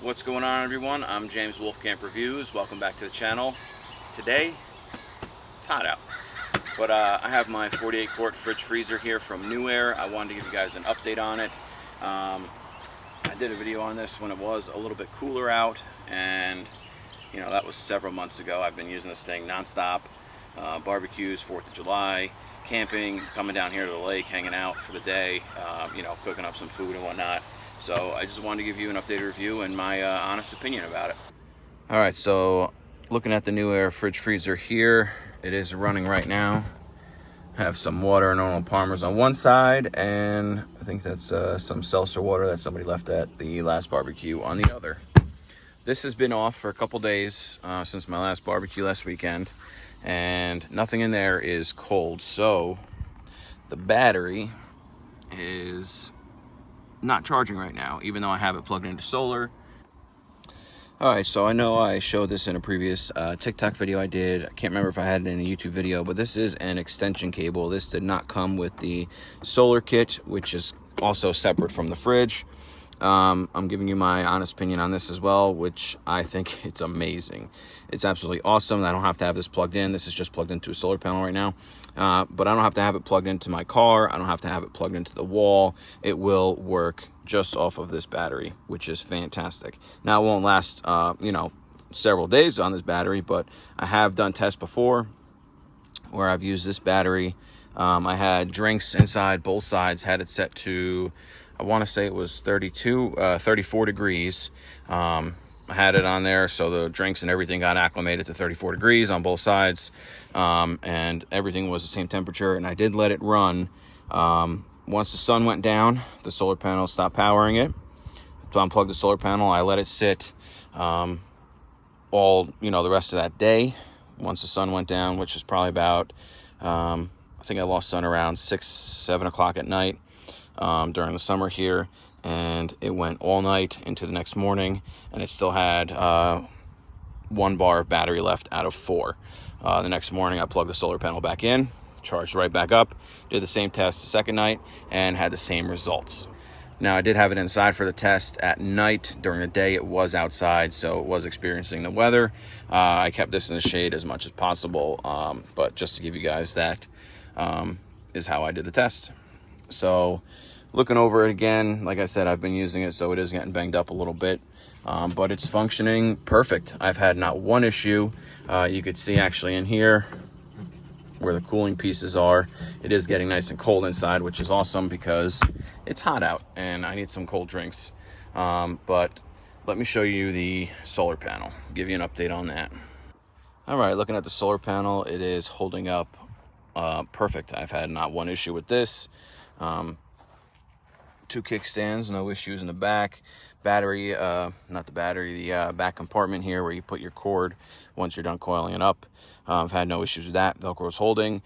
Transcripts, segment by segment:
What's going on, everyone? I'm James Wolfcamp Reviews. Welcome back to the channel. Today, it's hot out, but I have my 48 quart fridge freezer here from Newair. I wanted to give you guys an update on it. I did a video on this when it was a little bit cooler out, and you know, that was several months ago. I've been using this thing nonstop. Barbecues, 4th of July, camping, coming down here to the lake, hanging out for the day, you know, cooking up some food and whatnot. So I just wanted to give you an updated review and my honest opinion about it. All right, so looking at the Newair fridge freezer here, it is running right now. I have some water and Arnold Palmer's on one side, and I think that's some seltzer water that somebody left at the last barbecue on the other. This has been off for a couple days since my last barbecue last weekend, and nothing in there is cold. So the battery is not charging right now, even though I have it plugged into solar. All right, so I know I showed this in a previous TikTok video I did. I can't remember if I had it in a YouTube video, but this is an extension cable. This did not come with the solar kit, which is also separate from the fridge. I'm giving you my honest opinion on this as well, which I think it's amazing. It's absolutely awesome. I don't have to have this plugged in. This is just plugged into a solar panel right now. But I don't have to have it plugged into my car. I don't have to have it plugged into the wall. It will work just off of this battery, which is fantastic. Now, it won't last, you know, several days on this battery, but I have done tests before where I've used this battery. I had drinks inside both sides, had it set to, I want to say it was 34 degrees. I had it on there, so the drinks and everything got acclimated to 34 degrees on both sides, and everything was the same temperature, and I did let it run. Once the sun went down, the solar panel stopped powering it. To unplug the solar panel, I let it sit all, you know, the rest of that day. Once the sun went down, which is probably about, I think I lost sun around 6-7 o'clock at night during the summer here, and it went all night into the next morning, and it still had 1 bar of battery left out of 4. The next morning I plugged the solar panel back in, charged right back up, did the same test the second night, and had the same results. Now, I did have it inside for the test at night. During the day it was outside, so it was experiencing the weather. I kept this in the shade as much as possible, but just to give you guys that is how I did the test. So looking over it again, like I said, I've been using it, so it is getting banged up a little bit, but it's functioning perfect. I've had not one issue. You could see actually in here where the cooling pieces are, it is getting nice and cold inside, which is awesome because it's hot out and I need some cold drinks. But let me show you the solar panel, give you an update on that. All right, looking at the solar panel, it is holding up perfect. I've had not one issue with this. 2 kickstands, no issues in the back. Battery, not the battery, the back compartment here where you put your cord once you're done coiling it up. I've had no issues with that. Velcro's holding,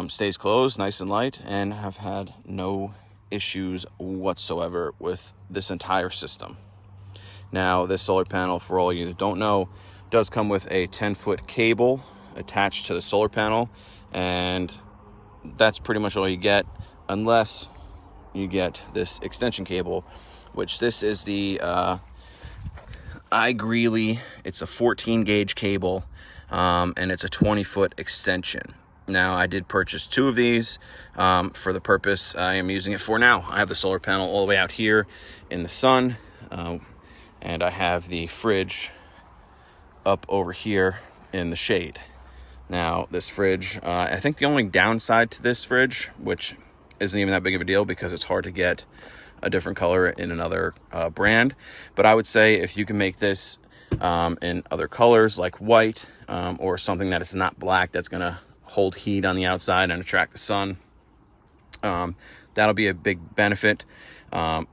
stays closed, nice and light, and have had no issues whatsoever with this entire system. Now, this solar panel, for all of you that don't know, does come with a 10-foot cable attached to the solar panel, and that's pretty much all you get, unless you get this extension cable, which this is the iGreeley. It's a 14 gauge cable, and it's a 20-foot extension. Now, I did purchase 2 of these for the purpose I am using it for now. I have the solar panel all the way out here in the sun, and I have the fridge up over here in the shade. Now, this fridge, I think the only downside to this fridge, which isn't even that big of a deal because it's hard to get a different color in another brand, but I would say if you can make this in other colors like white, or something that is not black, that's going to hold heat on the outside and attract the sun, that'll be a big benefit,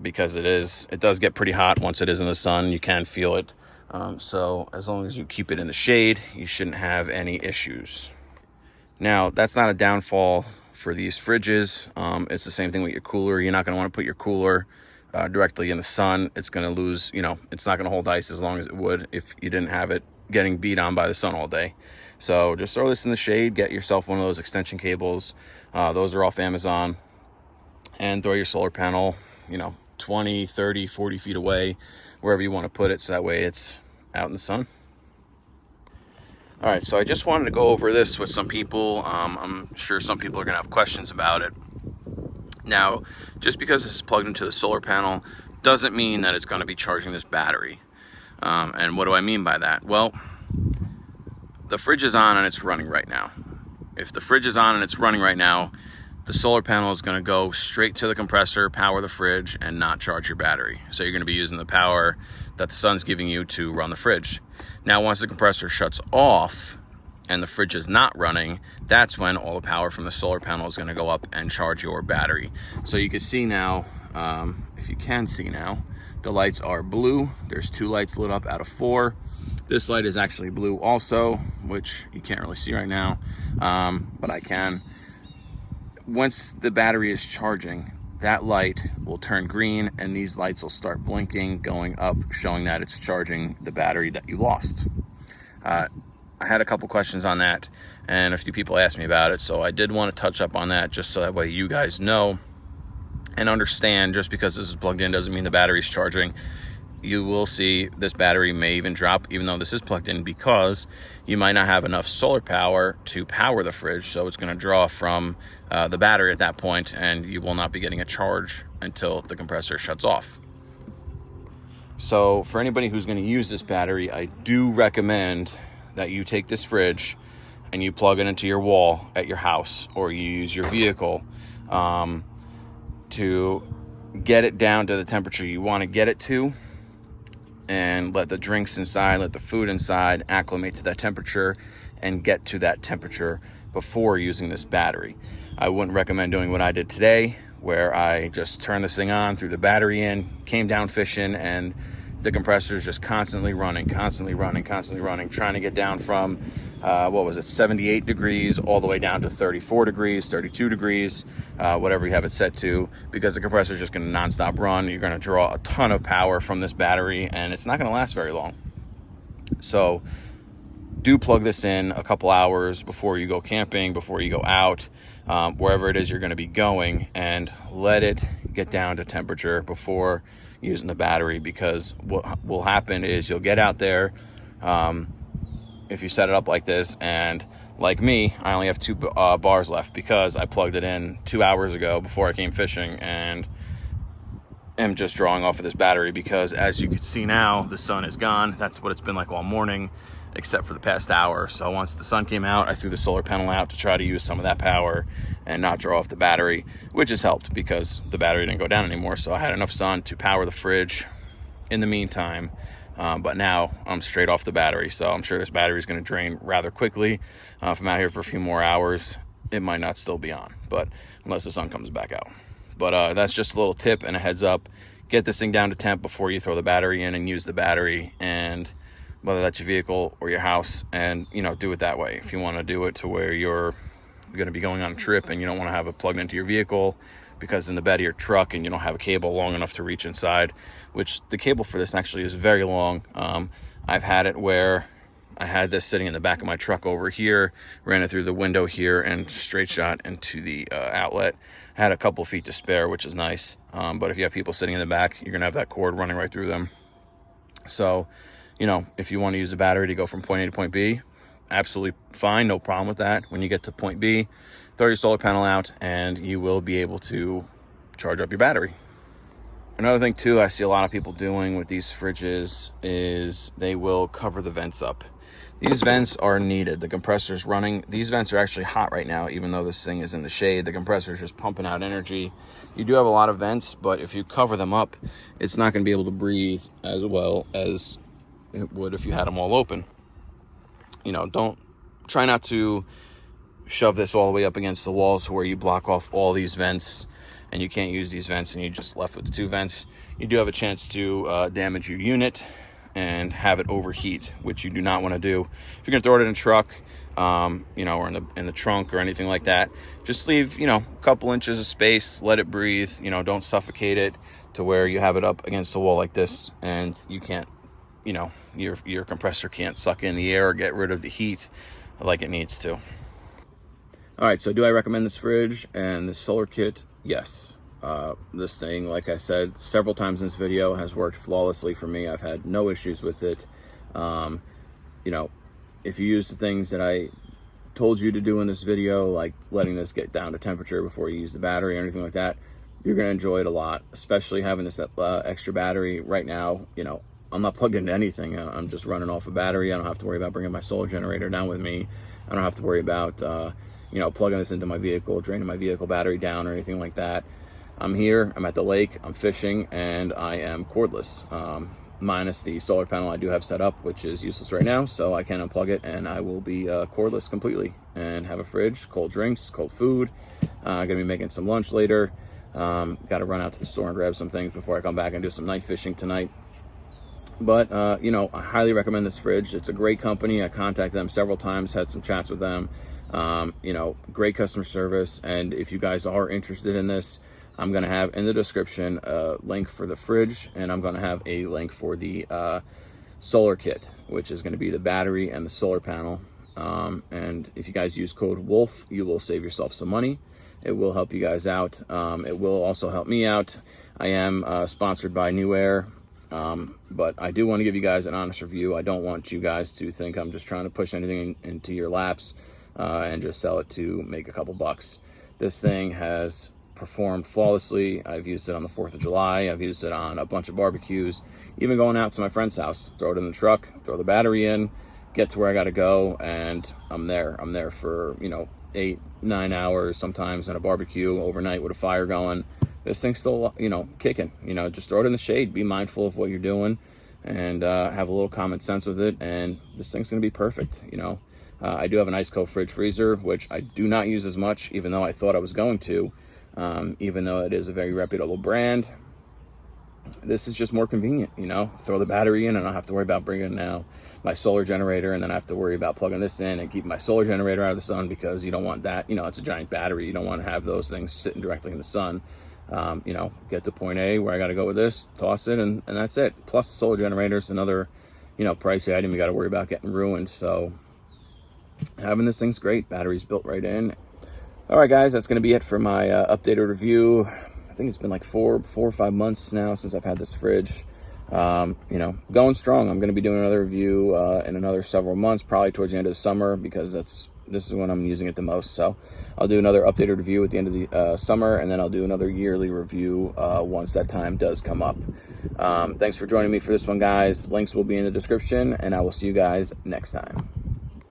because it does get pretty hot once it is in the sun. You can feel it. So as long as you keep it in the shade, you shouldn't have any issues. Now, that's not a downfall for these fridges. It's the same thing with your cooler. You're not going to want to put your cooler directly in the sun. It's going to lose, you know, it's not going to hold ice as long as it would if you didn't have it getting beat on by the sun all day. So just throw this in the shade, get yourself one of those extension cables. Those are off Amazon, and throw your solar panel, you know, 20, 30, 40 feet away, wherever you want to put it, so that way it's out in the sun. All right, so I just wanted to go over this with some people. I'm sure some people are going to have questions about it. Now, just because this is plugged into the solar panel doesn't mean that it's going to be charging this battery. And what do I mean by that? Well, the fridge is on and it's running right now. If the fridge is on and it's running right now, the solar panel is going to go straight to the compressor, power the fridge, and not charge your battery. So you're going to be using the power that the sun's giving you to run the fridge. Now, once the compressor shuts off and the fridge is not running, that's when all the power from the solar panel is going to go up and charge your battery. So you can see now, if you can see now, the lights are blue. There's 2 lights lit up out of 4. This light is actually blue also, which you can't really see right now, but I can. Once the battery is charging, that light will turn green and these lights will start blinking, going up, showing that it's charging the battery that you lost. I had a couple questions on that and a few people asked me about it, so I did want to touch up on that just so that way you guys know and understand. Just because this is plugged in doesn't mean the battery's charging. You will see this battery may even drop even though this is plugged in, because you might not have enough solar power to power the fridge, so it's going to draw from the battery at that point and you will not be getting a charge until the compressor shuts off. So for anybody who's going to use this battery, I do recommend that you take this fridge and you plug it into your wall at your house, or you use your vehicle to get it down to the temperature you want to get it to, and let the drinks inside, let the food inside acclimate to that temperature and get to that temperature before using this battery. I wouldn't recommend doing what I did today, where I just turned this thing on, threw the battery in, came down fishing, and the compressor is just constantly running, trying to get down from 78 degrees all the way down to 34 degrees, 32 degrees, whatever you have it set to, because the compressor is just going to nonstop run. You're going to draw a ton of power from this battery and it's not going to last very long. So do plug this in a couple hours before you go camping, before you go out, wherever it is you're going to be going, and let it get down to temperature before using the battery. Because what will happen is you'll get out there, if you set it up like this, and like me, I only have 2 bars left because I plugged it in 2 hours ago before I came fishing, and am just drawing off of this battery because, as you can see now, the sun is gone. That's what it's been like all morning, except for the past hour. So once the sun came out, I threw the solar panel out to try to use some of that power and not draw off the battery, which has helped because the battery didn't go down anymore. So I had enough sun to power the fridge in the meantime. But now I'm straight off the battery, so I'm sure this battery is going to drain rather quickly. If I'm out here for a few more hours, it might not still be on, but unless the sun comes back out. But that's just a little tip and a heads up. Get this thing down to temp before you throw the battery in and use the battery, and whether that's your vehicle or your house, and do it that way. If you want to do it to where you're going to be going on a trip and you don't want to have it plugged into your vehicle because in the bed of your truck and you don't have a cable long enough to reach inside, which the cable for this actually is very long. I've had it where I had this sitting in the back of my truck over here, ran it through the window here and straight shot into the outlet. I had a couple feet to spare, which is nice. But if you have people sitting in the back, you're going to have that cord running right through them. So, if you want to use the battery to go from point A to point B, absolutely fine, no problem with that. When you get to point B, throw your solar panel out and you will be able to charge up your battery. Another thing too I see a lot of people doing with these fridges is they will cover the vents up. These vents are needed. The compressor's running. These vents are actually hot right now, even though this thing is in the shade. The compressor's just pumping out energy. You do have a lot of vents, but if you cover them up, it's not going to be able to breathe as well as it would if you had them all open. Don't try not to shove this all the way up against the wall to where you block off all these vents and you can't use these vents and you're just left with the 2 vents. You do have a chance to damage your unit and have it overheat, which you do not want to do. If you're going to throw it in a truck, or in the trunk or anything like that, just leave, a couple inches of space, let it breathe, don't suffocate it to where you have it up against the wall like this and you can't, your compressor can't suck in the air or get rid of the heat like it needs to. All right, so do I recommend this fridge and this solar kit? Yes. This thing, like I said several times in this video, has worked flawlessly for me. I've had no issues with it. You know, if you use the things that I told you to do in this video, like letting this get down to temperature before you use the battery or anything like that, you're going to enjoy it a lot, especially having this extra battery right now. You know, I'm not plugged into anything. I'm just running off a battery. I don't have to worry about bringing my solar generator down with me. I don't have to worry about, you know, plugging this into my vehicle, draining my vehicle battery down or anything like that. I'm here, I'm at the lake, I'm fishing, and I am cordless. Minus the solar panel I do have set up, which is useless right now, so I can unplug it and I will be cordless completely and have a fridge, cold drinks, cold food. Gonna be making some lunch later. Got to run out to the store and grab some things before I come back and do some night fishing tonight. But, you know, I highly recommend this fridge. It's a great company. I contacted them several times, had some chats with them. You know, great customer service. And if you guys are interested in this, I'm going to have in the description a link for the fridge, and I'm going to have a link for the solar kit, which is going to be the battery and the solar panel. And if you guys use code WOLF, you will save yourself some money. It will help you guys out. It will also help me out. I am sponsored by Newair, but I do want to give you guys an honest review. I don't want you guys to think I'm just trying to push anything into your laps and just sell it to make a couple bucks. This thing has performed flawlessly. I've used it on the 4th of July. I've used it on a bunch of barbecues, even going out to my friend's house, throw it in the truck, throw the battery in, get to where I got to go, and I'm there. I'm there for, you know, 8-9 hours sometimes in a barbecue overnight with a fire going. This thing's still, you know, kicking. You know, just throw it in the shade, be mindful of what you're doing, and have a little common sense with it, and this thing's gonna be perfect. You know, I do have an ice cold fridge freezer, which I do not use as much, even though I thought I was going to. Even though it is a very reputable brand, this is just more convenient. You know, throw the battery in and I don't have to worry about bringing now my solar generator, and then I have to worry about plugging this in and keeping my solar generator out of the sun, because you don't want that. You know, it's a giant battery. You don't want to have those things sitting directly in the sun. You know, get to point A where I got to go with this, toss it, and that's it. Plus the solar generator is another, you know, pricey item you got to worry about getting ruined. So having this thing's great. Battery's built right in. All right, guys, that's going to be it for my updated review. I think it's been like 4 or 5 months now since I've had this fridge. You know, going strong. I'm going to be doing another review in another several months, probably towards the end of the summer, because this is when I'm using it the most. So I'll do another updated review at the end of the summer, and then I'll do another yearly review once that time does come up. Thanks for joining me for this one, guys. Links will be in the description, and I will see you guys next time.